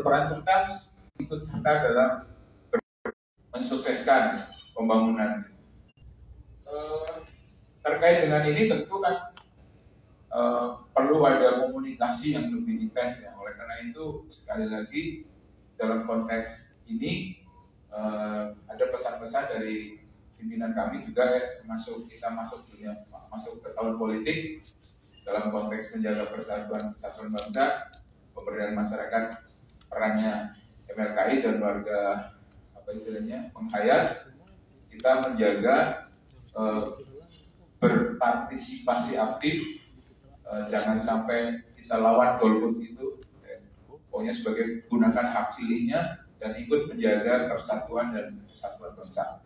berperan serta, ikut serta dalam mensukseskan pembangunan. Terkait dengan ini tentu kan perlu ada komunikasi yang lebih intens ya. Oleh karena itu sekali lagi dalam konteks ini ada pesan-pesan dari pimpinan kami juga ya, termasuk kita masuk ke tahun politik dalam konteks menjaga persatuan bangsa, pemberdayaan masyarakat, perannya MLKI dan warga penghayat, kita menjaga berpartisipasi aktif, jangan sampai kita lawan golput itu, pokoknya sebagai gunakan hak pilihnya dan ikut menjaga persatuan dan kesatuan bangsa.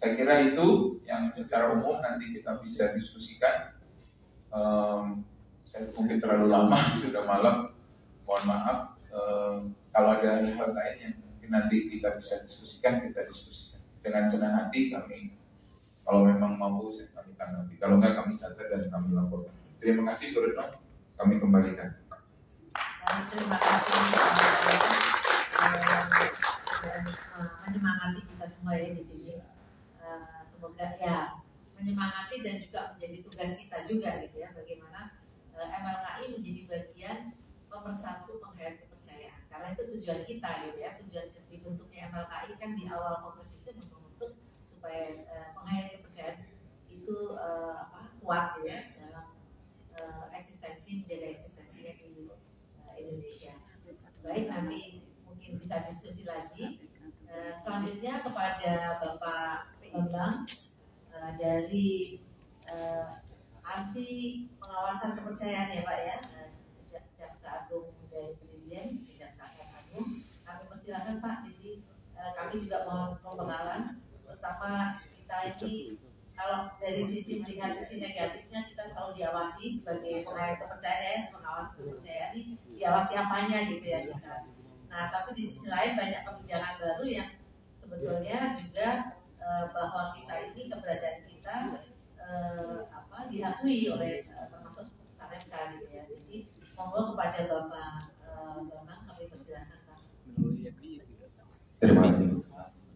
Saya kira itu yang secara umum nanti kita bisa diskusikan. Saya mungkin terlalu lama, sudah malam, mohon maaf. Kalau ada hal lain yang mungkin nanti kita bisa diskusikan, kita diskusikan. Dengan senang hati kami, kalau memang mampu, kami tanggapi. Kalau enggak, kami catat dan kami laporkan. Terima kasih, Bu Retno. Kami kembalikan. Terima kasih dan menyemangati kita semua ya di sini. Semoga ya menyemangati dan juga menjadi tugas kita juga gitu ya, bagaimana MLKI menjadi bagian pemersatu penghayat kepercayaan, karena itu tujuan kita gitu ya. Tujuan dibentuknya MLKI kan di awal Kongres itu membentuk supaya penghayat kepercayaan itu kuat ya dalam eksistensi, menjaga eksistensinya di Indonesia. Baik, nanti mungkin bisa diskusi lagi. Selanjutnya kepada Bapak Bambang dari ASI Pengawasan Kepercayaan ya Pak ya, Jaksa Agung dari Presiden, Kejaksaan Agung. Kami persilakan Pak. Jadi kami juga mohon pembenaran, pertama kita ini kalau dari sisi melihat sisi negatifnya, kita selalu diawasi sebagai penghayat kepercayaan, pengawas kepercayaan ini diawasi apanya gitu ya kita. Nah, tapi di sisi lain banyak kebijakan baru yang sebetulnya juga bahwa kita ini, keberadaan kita diakui oleh termasuk SAREMKA gitu ya. Jadi monggo kepada Bapak Bambang, kami persilakan Pak. Terima kasih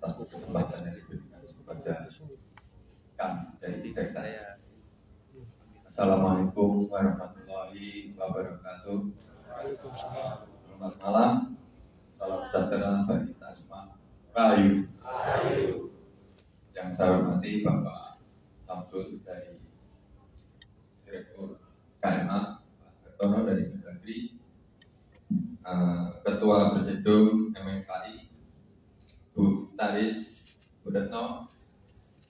atas kesempatan yang diberikan kepada kami dari tiga saya. Assalamualaikum warahmatullahi wabarakatuh. Selamat malam. Salam sejahtera bagi kita semua. Rahayu. Yang saya hormati Bapak Samsul dari Direktur KMA, Pak Kertono dari Mendagri, Ketua Presidium MLKI, Bu Taris, Bu Retno,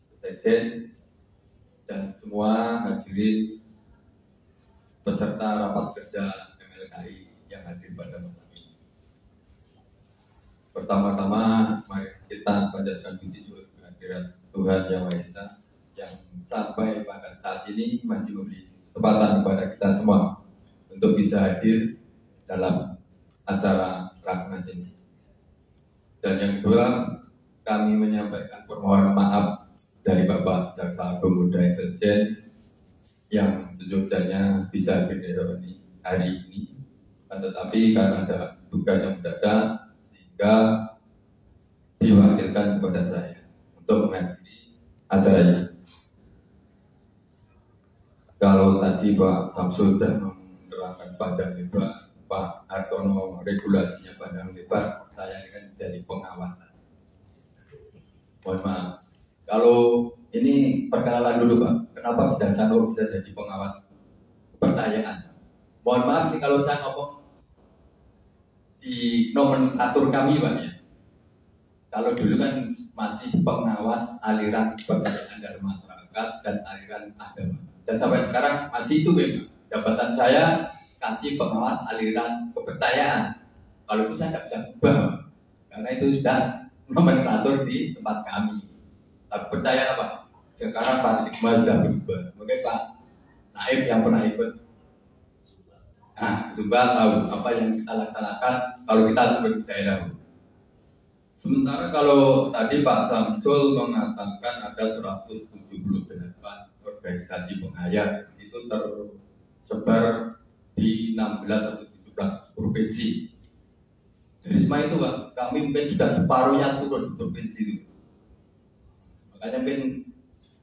Bu Sekjen, dan semua hadirin peserta rapat kerja MLKI yang hadir pada malam ini. Pertama-tama, mari kita panjatkan puji syukur kehadirat Tuhan Yang Maha Esa yang sampai pada saat ini masih memberi kesempatan kepada kita semua untuk bisa hadir dalam acara Rakernas ini. Dan yang kedua, kami menyampaikan permohonan maaf dari Bapak Jaksa Agung Muda Intelijen yang sejujurnya bisa hadir hari ini, tetapi karena ada tugas yang mendadak sehingga diwakilkan kepada saya untuk menghadiri acaranya. Kalau tadi Pak Samsul sudah menerangkan panjang lebar, Pak Hartono regulasinya panjang lebar, saya ini kan jadi pengawasan. Mohon maaf. Kalau ini perkenalan dulu Pak, kenapa Kejaksaan bisa jadi pengawas kepercayaan? Mohon maaf nih kalau saya ngomong di nomenklatur kami Pak ya. Kalau dulu kan masih pengawas aliran kepercayaan dari masyarakat dan aliran agama. Dan sampai sekarang masih itu Pak. Jabatan saya kasih pengawas aliran kepercayaan. Kalau itu saya tidak bisa ubah, karena itu sudah nomenklatur di tempat kami. Tapi percaya apa? Sekarang paradigma sudah berubah. Mungkin Pak Naib yang pernah ikut Zumba tahu apa yang kita laksanakan kalau kita berdaerah. Sementara kalau tadi Pak Samsul mengatakan ada 178 organisasi penghayat, itu tersebar di 16 atau 17 provinsi. Risma itu Pak, kami mungkin sudah separuhnya turun di provinsi itu. Makanya mungkin,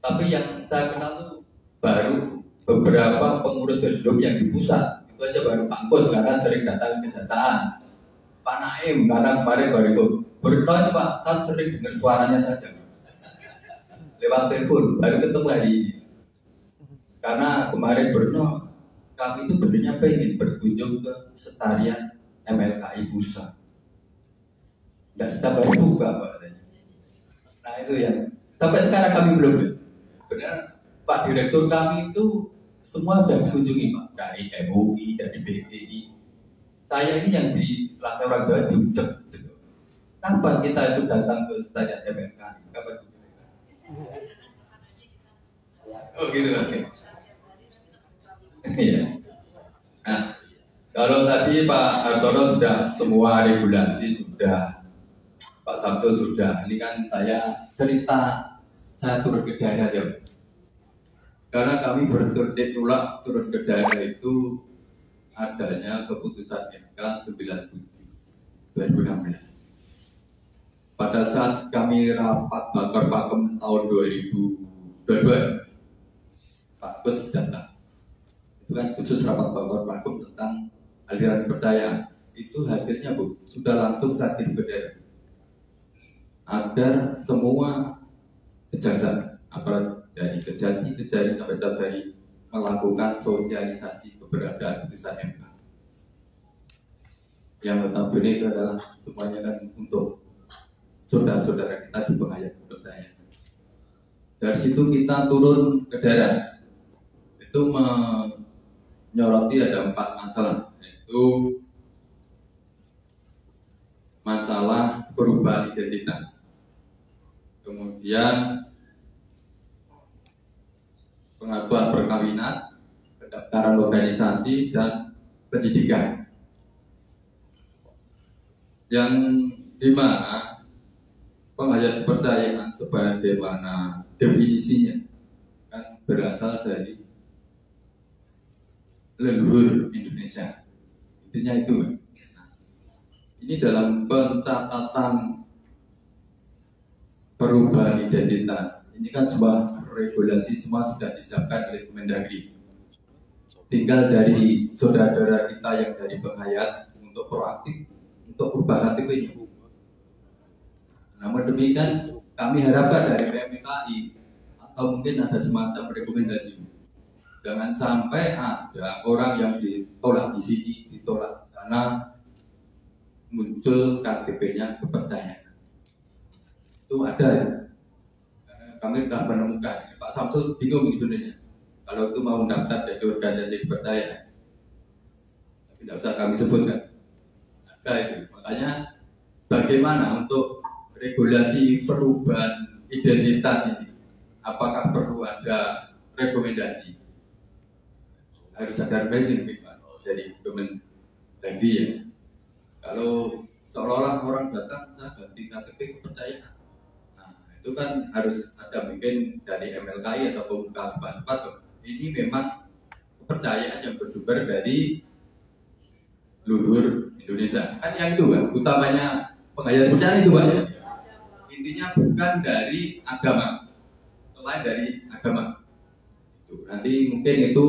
tapi yang saya kenal itu baru beberapa pengurus Persdom yang di pusat. Itu aja baru Pak Kos karena sering datang ke kejaksaan. Pak Naim karena kemarin baru ikut. Beritahu itu Pak, saya sering dengar suaranya saja. Lewat telepon, baru ketemu hari ini. Karena kemarin Berno, kami itu sebenarnya pengen berkunjung ke Setarian MLKI Pusat. Tidak sabar juga Pak. Nah itu yang sampai sekarang kami belum. Benar Pak Direktur kami itu semua sudah dikunjungi Pak, dari MUI, dari BPI. Saya ini yang di lantai orang Jawa diucap. Kapan kita itu datang ke Setarian MLKI? Kapan? Oh gitu kan? Iya. Nah, kalau tadi Pak Hartono sudah semua regulasi sudah, Pak Samsul sudah. Ini kan saya cerita saya turun ke daerah ya. Karena kami bertolak turun ke daerah itu adanya keputusan MK 97 2016. Pada saat kami rapat bakar pakem tahun 2022, Pak Gus datang. Itu kan khusus rapat bakar pakem tentang aliran kepercayaan. Itu hasilnya Bu, sudah langsung hadir ke daerah. Agar semua kejaksaan, aparat dari Kejati sampai Tabari melakukan sosialisasi keberadaan putusan MK. Yang notabene itu adalah semuanya kan untuk saudara-saudara kita di pengayat kepercayaan. Dari situ kita turun ke daerah. Itu menyoroti ada 4 masalah, yaitu masalah perubahan identitas, kemudian pengakuan perkawinan, pendaftaran organisasi, dan pendidikan. Yang dimana penghayat kepercayaan sebagaimana definisinya kan berasal dari leluhur Indonesia. Intinya itu. Nah, ini dalam pencatatan perubahan identitas. Ini kan sebuah regulasi semua sudah disiapkan oleh Kemendagri. Tinggal dari saudara-saudara kita yang dari penghayat untuk proaktif, untuk berubah KTP-nya. Namun demikian kami harapkan dari PMKI atau mungkin ada semacam rekomendasi. Jangan sampai ada orang yang ditolak di sini, ditolak di sana, muncul KTP-nya kepercayaan. Itu ada ya. Kami telah menemukan. Pak Samsul bingung sebenarnya. Kalau itu mau daftar jadi organisasi kepercayaan, tidak usah kami sebutkan. Ada itu. Makanya bagaimana untuk regulasi perubahan identitas ini? Apakah perlu ada rekomendasi? Harus ada rekomendasi dari Kemendagri ya. Kalau seolah-olah orang datang saya ganti KTP kepercayaan, nah itu kan harus ada mungkin dari MLKI atau pemuka Bapak. Ini memang kepercayaan yang bersumber dari luhur Indonesia. Kan yang itu Pak, utamanya penghayat kepercayaan itu Pak ya. Intinya bukan dari agama, selain dari agama. Nanti mungkin itu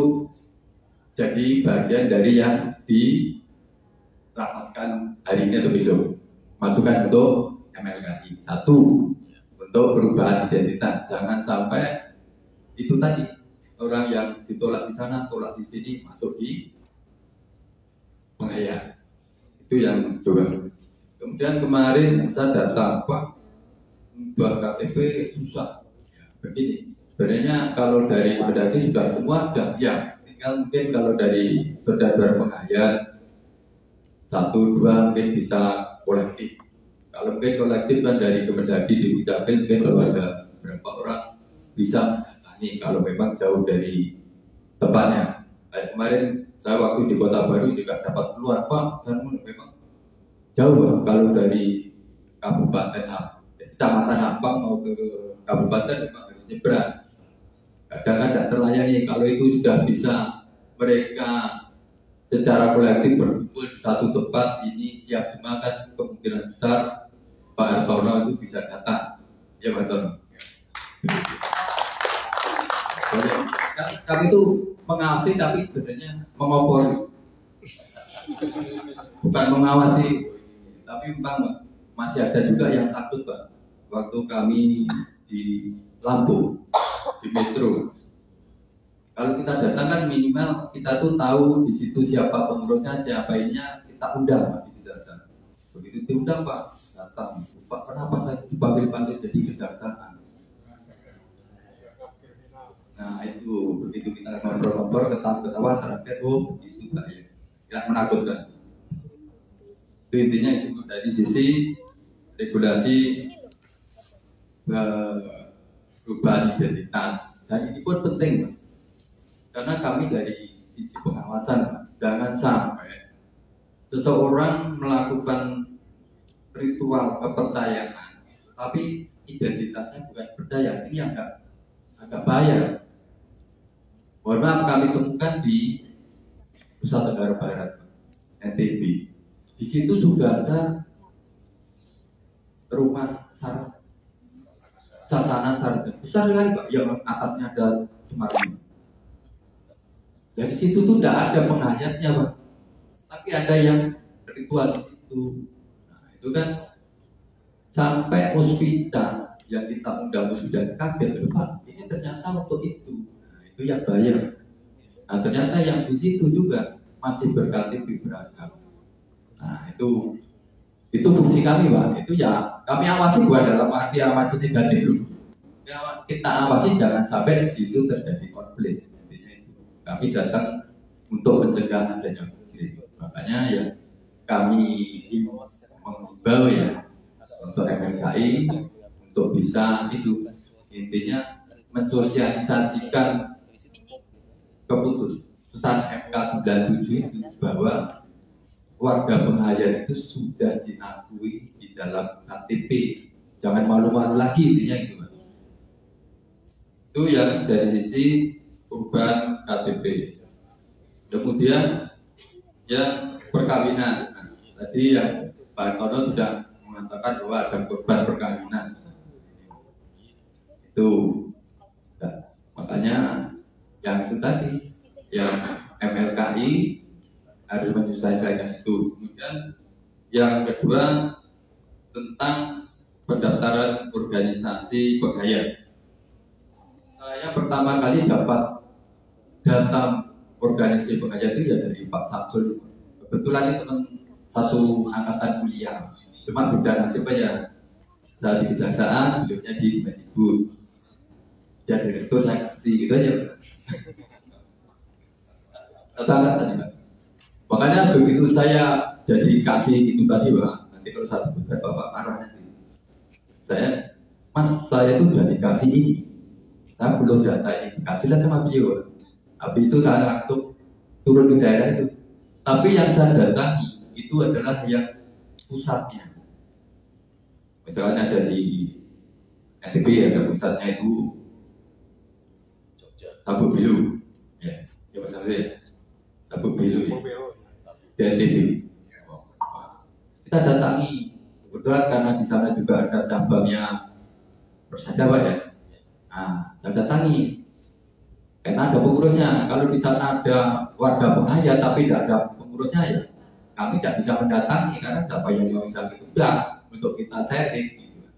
jadi bagian dari yang dirapatkan hari ini atau besok. Masukan untuk MLKI. Satu, untuk perubahan identitas. Jangan sampai itu tadi orang yang ditolak di sana, tolak di sini, masuk di penghayat. Itu yang coba. Kemudian kemarin saya datang Pak, buat KTP susah. Begini, sebenarnya kalau dari Kemendagri sudah semua sudah siap. Tinggal mungkin kalau dari saudara penghayat 1, 2 mungkin bisa kolektif. Kalau mungkin kolektif kan dari Kemendagri di Dukcapil mungkin kalau ada berapa orang bisa nih kalau memang jauh dari tempatnya. Kayak kemarin saya waktu di Kota Baru juga dapat keluar Pak, dan memang jauh Pak. Kalau dari Kabupaten Kecamatan Hampang mau ke Kabupaten memang harus nyebrang. Kadang-kadang terlayani. Kalau itu sudah bisa mereka secara kolektif berkumpul di satu tempat, ini siap dimakan, kemungkinan berharap Pak Hartono itu bisa datang. Ya Pak Hartono. Kami itu mengawasi tapi sebenarnya mengopori. Bukan mengawasi, tapi memang masih ada juga yang takut Pak. Waktu kami di Lampung, di Metro, kalau kita datang kan minimal kita tuh tahu di situ siapa pengurusnya, siapa ininya, kita undang Pak di datang. Begitu diundang Pak, datang. Pak, kenapa saya dipanggil-panggil jadi kejaksaan? Nah itu begitu kita ngobrol-ngobrol, ketawa-ketawa terakhir, oh begitu Pak ya. Yang menakutkan. Itu intinya itu dari sisi regulasi perubahan identitas, dan ini pun penting Pak. Karena kami dari sisi pengawasan, jangan sampai seseorang melakukan ritual kepercayaan, tapi identitasnya bukan percaya, ini agak bahaya. Mohon maaf, kami temukan di Nusa Tenggara Barat, NTB. Di situ sudah ada rumah sasana sarjana besar sekali Pak, yang atasnya ada Semarang. Dari situ tuh tidak ada penghayatnya Pak, tapi ada yang ritual di situ. Nah, itu kan sampai hospital yang kita undang sudah kaget Pak, ini ternyata untuk itu. Nah, itu yang bayar. Nah, ternyata yang di situ juga masih berKTP beragam. Nah, itu fungsi kami Pak. Itu ya kami awasi bukan dalam arti awasi negatif dulu. Ya, kita awasi jangan sampai di situ terjadi konflik. Intinya itu. Kami datang untuk mencegah adanya konflik. Makanya ya kami mengimbau ya untuk MLKI untuk bisa itu intinya mensosialisasikan keputusan MK 97 itu bahwa warga penghayat itu sudah diakui di dalam KTP. Jangan malu-malu lagi intinya itu Pak. Itu yang dari sisi perubahan KTP. Kemudian yang perkawinan. Nah, tadi yang Pak Hartono sudah mengatakan bahwa ada korban perkawinan. Itu nah, makanya yang itu tadi yang MLKI harus menyelesaikan itu. Kemudian yang kedua tentang pendaftaran organisasi penghayat. Saya pertama kali dapat data organisasi penghayat itu ya dari Pak Samsul. Kebetulan itu teman satu angkatan kuliah, cuma beda nasib aja. Saya di kejaksaan, beliaunya di Mendikbud. Dan direktur saya kasih gitu aja. Katakan tadi Pak. Makanya begitu saya jadi kasih itu tadi Pak, nanti kalau saya sebutkan Bapak marah nanti. Saya itu sudah dikasih ini, saya belum data ini, kasihlah sama beliau. Habis itu saya langsung turun ke daerah itu. Tapi yang saya datangi itu adalah yang pusatnya. Misalnya ada di NTB ada pusatnya itu Tabuk Bilu, ya, misalnya Tabuk Bilu ya. DNTB. Kita datangi, kebetulan karena di sana juga ada cabangnya Persada Pak ya. Nah, kita datangi, karena ada pengurusnya. Kalau di sana ada warga penghayat tapi tidak ada pengurusnya ya, kami tidak bisa mendatangi karena siapa yang bisa gitu udah untuk kita sharing. Gitu.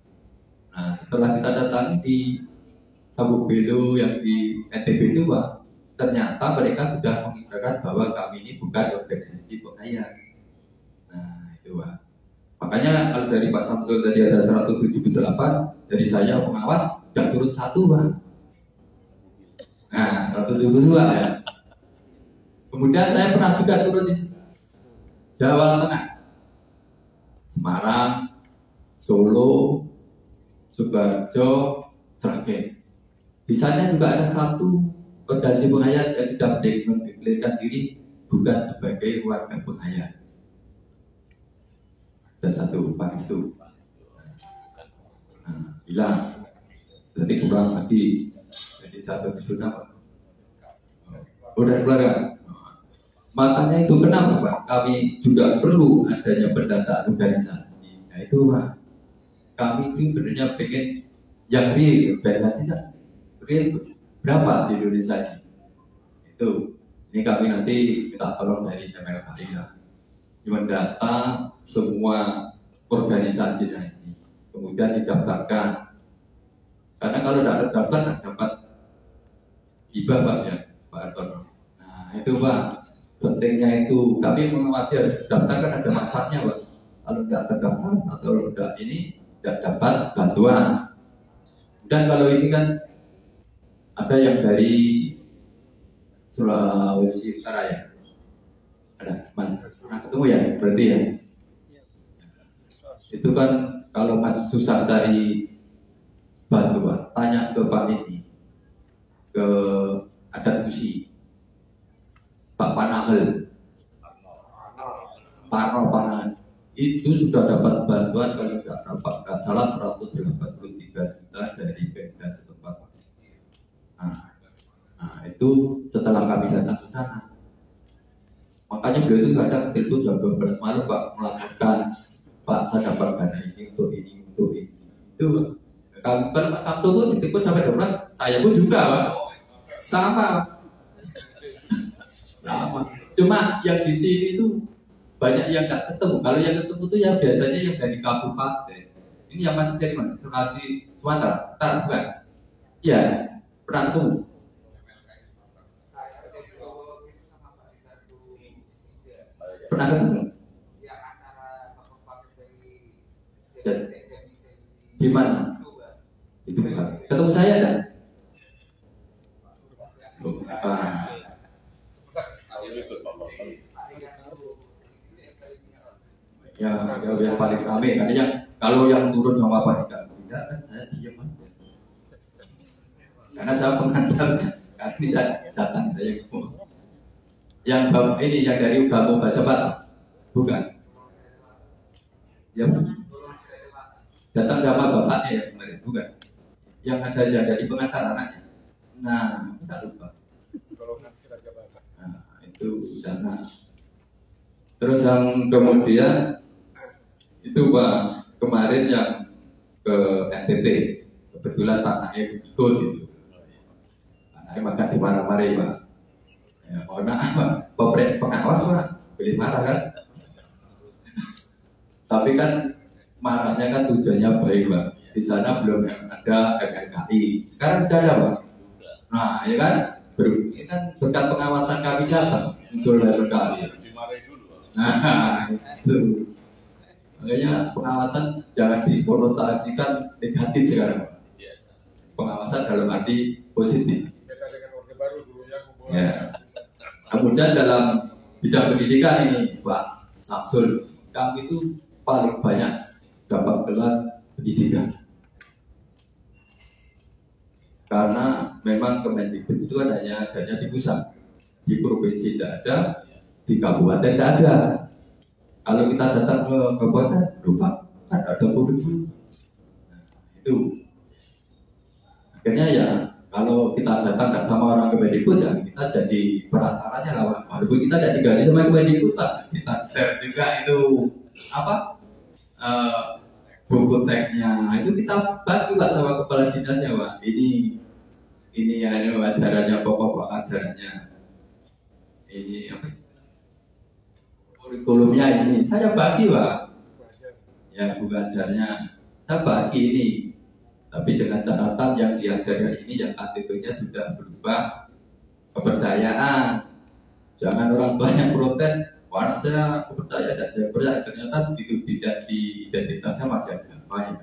Nah, setelah kita datangi di Tabuk Bilu yang di NTB itu Pak, ternyata mereka sudah mengibarkan bahwa kami ini bukan organisasi penghayat. Nah itu Pak. Makanya kalau dari Pak Samsul tadi ada 178, dari saya pengawas sudah turun satu Pak. Nah 172 ya. Kemudian saya pernah juga turun di Jawa Tengah, Semarang, Solo, Sukoharjo, Sragen. Di sana juga ada satu organisasi penghayat yang sudah mendeklarasikan diri bukan sebagai warga penghayat. Dan satu Pak itu, nah, hilang. Jadi kurang lagi, jadi satu sudah. Udah keluar. Makanya itu kenapa Pak? Kami juga perlu adanya pendataan organisasi. Nah itu itu Pak, kami itu sebenarnya pengen yang real, beda tidak real berapa di Indonesia ini? Itu, ini kami nanti kita tolong dari MLKI ya, mendata semua organisasinya ini, kemudian didaftarkan. Karena kalau tidak terdaftar, tidak dapat hibah Pak ya, Pak Artono. Nah itu Pak, pentingnya itu kami mengawasi harus daftarkan, ada manfaatnya Pak. Kalau tidak terdaftar atau tidak ini tidak dapat bantuan. Dan kalau ini kan ada yang dari Sulawesi Utara ya, ada Mas, pernah ketemu ya berarti ya. Itu kan kalau Mas susah cari bantuan, tanya ke Pak ini, ke adat Kusi, Pak Panahel, Panahan, itu sudah dapat bantuan kalau tidak dapat nggak salah 183 juta dari Pemda setempat. Nah, itu setelah kami datang ke sana. Makanya beliau itu kadang telepon jam 12 malam Pak melaporkan, Pak saya dapat dana ini untuk ini untuk ini. Itu kalau Pak Sabtu pun ditelepon sampai 12, saya pun juga Pak. Sama. Cuma yang di sini itu banyak yang nggak ketemu. Kalau yang ketemu itu ya biasanya yang dari kabupaten. Ini yang masih dari mana? Sulawesi Sumatera, bukan? Iya, pernah ketemu. Pernah ketemu? Di mana? Itu bukan. Ketemu saya kan? Ya, yang paling ramai karena yang kalau yang turun sama Pak tidak kan saya diam aja. Karena saya pengantarnya, kan tidak datang saya semua. Yang ini yang dari Ugamo Bahasa Batak, bukan? Ya, datang sama bapaknya ya kemarin, bukan? Yang ada yang dari pengantar anaknya. Nah, tidak lupa. Nah, itu dana. Terus yang kemudian itu Pak kemarin yang ke NTT kebetulan tanahnya ikut itu, tanahnya maka dimarah-marahi Pak. Ya, mohon maaf Pak, pengawas Pak, boleh marah kan? Tapi kan marahnya kan tujuannya baik Pak. Di sana belum ada MLKI, sekarang sudah ada Pak. Nah, ya kan? Ini kan berkat pengawasan kami datang muncul MLKI. Nah, itu. Makanya pengawasan jangan dikonotasikan negatif sekarang. Pengawasan dalam arti positif. Ya. Kemudian dalam bidang pendidikan ini Pak Samsul, kami itu paling banyak dapat gelar pendidikan. Karena memang Kemendikbud itu adanya di pusat, di provinsi tidak ada, di kabupaten tidak ada. Kalau kita datang ke kabupaten, lupa kan ada kurikulum. Itu akhirnya ya kalau kita datang nggak sama orang Kemendikbud ya kita jadi perantaranya lawan. Walaupun kita tidak digaji sama Kemendikbud, kita share juga itu apa buku teksnya. Itu kita bantu Pak sama kepala dinasnya Pak. Ini yang ajarannya pokok ajarannya. Ini apa? Kurikulumnya ini saya bagi Pak. Ya buku ajarnya saya bagi ini. Tapi dengan catatan yang diajarkan ini yang KTP-nya sudah berubah kepercayaan. Jangan orang banyak protes, wah saya percaya dan saya percaya ternyata begitu tidak di identitasnya masih ada apa ya.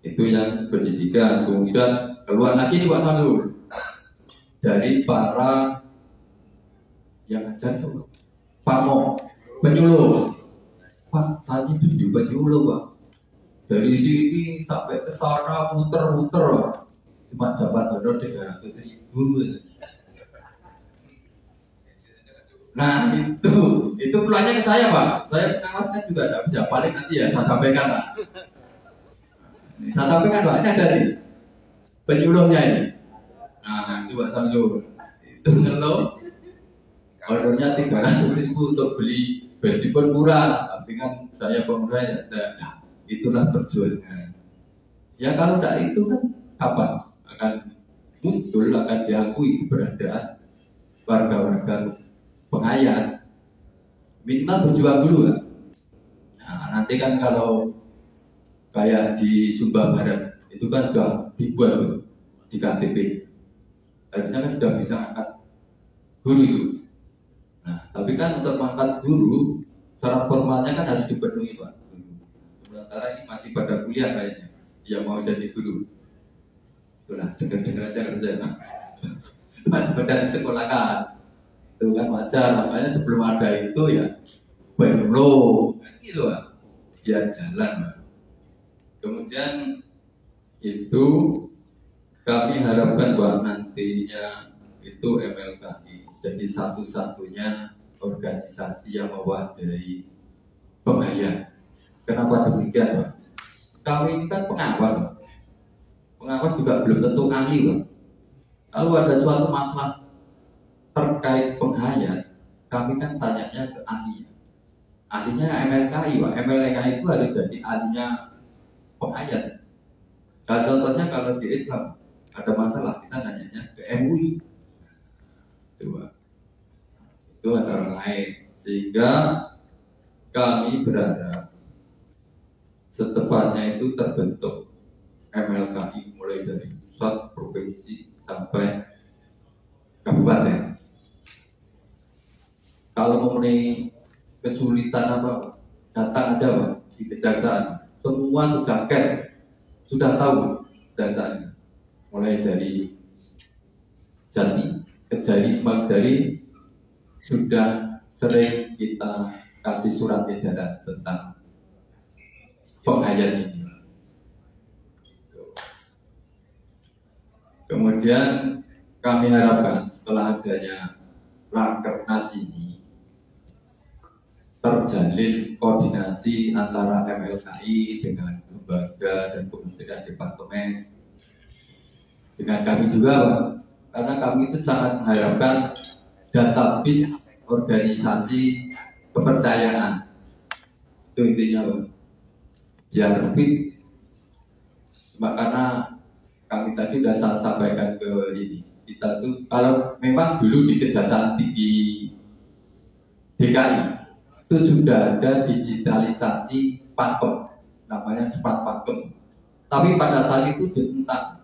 Itu yang pendidikan. Kemudian keluar lagi nih Pak Samsul dari para yang ajar itu pamong, penyuluh. Pak, saya itu penyuluh Pak. Dari sini sampai ke sana muter-muter Pak. Cuma dapat honor 300.000. Nah itu pulangnya ke saya Pak. Saya pengawasnya juga tidak bisa, paling nanti ya saya sampaikan Pak. Saya sampaikan Pak, ini ada nih penyuluhnya ini. Nah itu Pak Samsul, itu ngeluh ordernya 300.000 untuk beli bensin pun murah, tapi kan saya pengusaha ya saya, itulah perjuangan. Ya kalau tidak itu kan apa akan muncul, akan diakui keberadaan warga-warga pengayat. Minimal berjuang dulu kan. Nah, nanti kan kalau kayak di Sumba Barat itu kan sudah dibuat loh, di KTP. Harusnya kan sudah bisa angkat guru itu. Nah, tapi kan untuk mengangkat guru syarat formalnya kan harus dipenuhi Pak. Sementara ini masih pada kuliah kayaknya yang mau jadi guru. Itulah dengar-dengar aja kerja. Masih pada di sekolah kan. Itu kan wajar, makanya sebelum ada itu ya belum gitu Pak. Dia jalan Pak. Kemudian itu kami harapkan bahwa nantinya itu MLKI jadi satu-satunya organisasi yang mewadahi pengayat. Kenapa demikian Pak? Kami ini kan pengawas Pak. Pengawas juga belum tentu ahli Pak. Kalau ada suatu masalah terkait pengayat, kami kan tanyanya ke ahli. Ahlinya MLKI Pak. MLKI itu harus jadi ahlinya pengayat. Nah, contohnya kalau di Islam ada masalah, kita nanyanya ke MUI. Itu ada orang lain. Sehingga kami berharap setepatnya itu terbentuk MLKI mulai dari pusat, provinsi sampai kabupaten. Kalau mempunyai kesulitan apa, datang aja Pak di kejaksaan. Semua sudah sudah tahu kejaksaan. Mulai dari Jati, Kejari, Semanggi sudah sering kita kasih surat edaran tentang pengayat ini. Kemudian kami harapkan setelah adanya Rakernas ini terjalin koordinasi antara MLKI dengan lembaga dan kementerian departemen dengan kami juga Pak. Karena kami itu sangat mengharapkan database organisasi kepercayaan. Itu intinya Pak. Biar lebih cuma karena kami tadi sudah saya sampaikan ke ini, kita tuh kalau memang dulu di Kejaksaan Tinggi DKI itu sudah ada digitalisasi pakem, namanya Smart Pakem. Tapi pada saat itu ditentang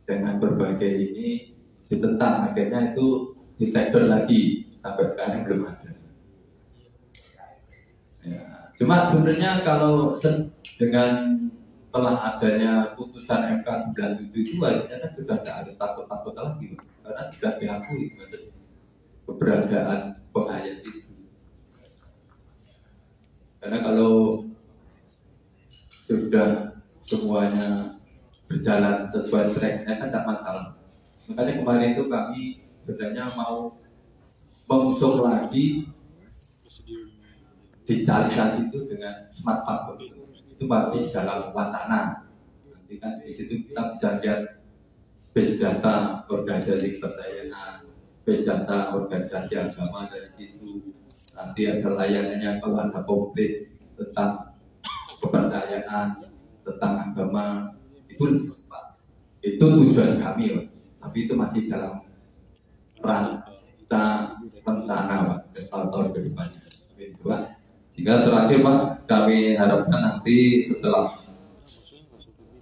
dengan berbagai ini, ditentang, akhirnya itu ditender lagi sampai sekarang belum ada. Ya, cuma sebenarnya kalau dengan telah adanya putusan MK 97 itu akhirnya kan sudah tidak ada takut-takut lagi, karena sudah diakui keberadaan pengayat itu. Karena kalau sudah semuanya berjalan sesuai tracknya kan tidak masalah. Makanya kemarin itu kami sebenarnya mau mengusung lagi digitalisasi itu dengan smart pakem itu masih dalam wacana. Nanti kan di situ kita bisa lihat base data organisasi kepercayaan, base data organisasi agama dari situ. Nanti ada layanannya kalau ada komplit tentang kepercayaan, tentang agama, itu tujuan kami Pak. Tapi itu masih dalam rangka rencana Pak, tahun-tahun ke depannya. Itu Pak. Sehingga terakhir Pak, kami harapkan nanti setelah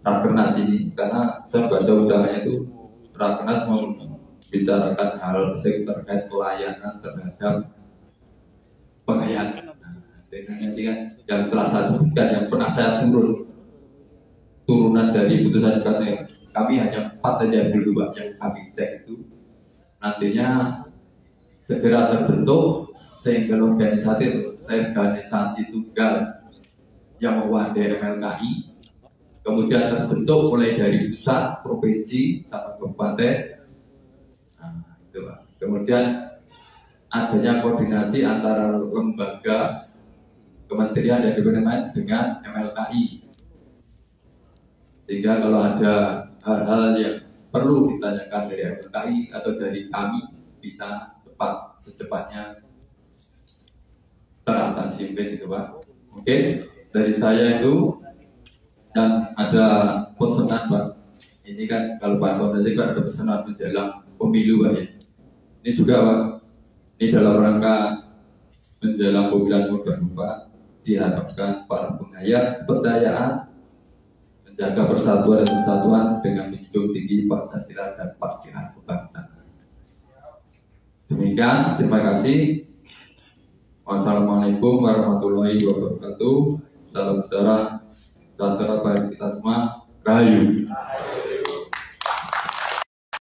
Rakernas ini, karena saya baca undangannya itu Rakernas membicarakan hal penting terkait pelayanan terhadap pengayat. Dengan nanti kan yang telah saya sebutkan, yang pernah saya turunan dari putusan MK, kami hanya 4 saja dulu Pak yang kami cek itu. Nantinya segera terbentuk sehingga organisasi tunggal yang mewadahi MLKI, kemudian terbentuk mulai dari pusat, provinsi, sampai kabupaten. Nah, itu Pak. Kemudian adanya koordinasi antara lembaga, kementerian dan departemen dengan MLKI, sehingga kalau ada hal-hal yang perlu ditanyakan dari MLKI atau dari kami bisa secepatnya teratasi gitu Pak. Oke, dari saya itu dan ada pesanan Pak. Ini kan kalau Pak Sonda juga ada pesanan menjelang pemilu Pak ya. Ini juga Pak, ini dalam rangka menjelang pemilihan modal Pak, diharapkan para penghayat kepercayaan menjaga persatuan dan kesatuan dengan menjunjung tinggi Pancasila dan Pancasila kebangsaan. Demikian, terima kasih. Wassalamualaikum warahmatullahi wabarakatuh. Salam sejahtera bagi kita semua. Rahayu.